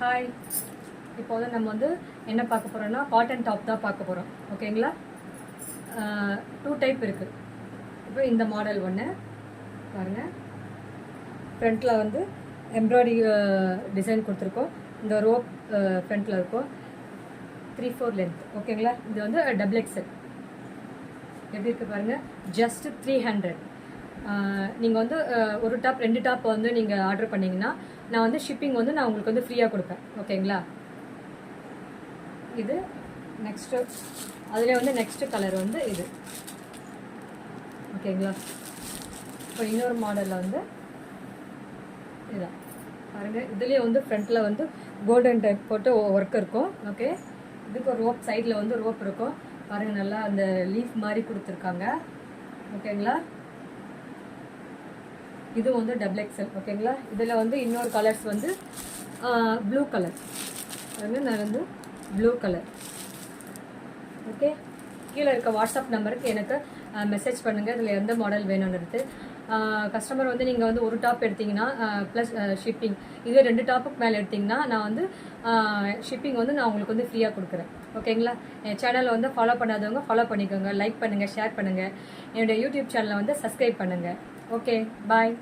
Hi, இப்போ வந்து நம்ம வந்து என்ன பார்க்க போகிறோம்னா காட்டன் டாப் தான் பார்க்க போகிறோம். ஓகேங்களா? 2 டைப் இருக்குது. இப்போ இந்த மாடல் ஒன்று பாருங்கள். ஃப்ரண்ட்டில் வந்து எம்ப்ராய்டரி டிசைன் கொடுத்துருக்கோம். இந்த ரோப் ஃப்ரண்ட்டில் இருக்கும். 3/4 லென்த். ஓகேங்களா? இது வந்து டபுள் எக்ஸல். எப்படி இருக்குது பாருங்கள். ஜஸ்ட் 300. நீங்கள் வந்து ஒரு டாப் 2 டாப் வந்து நீங்கள் ஆர்டர் பண்ணிங்கன்னா நான் வந்து ஷிப்பிங் வந்து நான் உங்களுக்கு வந்து ஃப்ரீயாக கொடுப்பேன். ஓகேங்களா? இது நெக்ஸ்ட்டு, அதில் வந்து நெக்ஸ்ட்டு கலர் வந்து இது. ஓகேங்களா? இப்போ இன்னொரு மாடலில் வந்து இதுதான் பாருங்கள். இதுலேயே வந்து ஃப்ரண்ட்டில் வந்து கோல்டன் டைப் போட்டு ஒர்க் இருக்கும். ஓகே, இதுக்கு ஒரு ரோப் சைடில் வந்து ரோப் இருக்கும் பாருங்கள். நல்லா அந்த லீஃப் மாதிரி கொடுத்துருக்காங்க. ஓகேங்களா? இது வந்து டபுள் எக்ஸல். ஓகேங்களா? இதில் வந்து இன்னொரு கலர்ஸ் வந்து ப்ளூ கலர். பாருங்கள், நான் வந்து ப்ளூ கலர். ஓகே, கீழே இருக்க வாட்ஸ்அப் நம்பருக்கு எனக்கு மெசேஜ் பண்ணுங்கள். இதில் எந்த மாடல் வேணும்ன்றது. கஸ்டமர் வந்து நீங்கள் வந்து ஒரு டாப் எடுத்திங்கன்னா ப்ளஸ் ஷிப்பிங், இதே 2 டாப்புக்கு மேலே எடுத்திங்கன்னா நான் வந்து ஷிப்பிங் வந்து நான் உங்களுக்கு வந்து ஃப்ரீயாக கொடுக்குறேன். ஓகேங்களா? என் சேனலை வந்து ஃபாலோ பண்ணாதவங்க ஃபாலோ பண்ணிக்கோங்க. லைக் பண்ணுங்கள், ஷேர் பண்ணுங்கள். என்னுடைய யூடியூப் சேனலை வந்து சப்ஸ்கிரைப் பண்ணுங்கள். ஓகே, பாய்.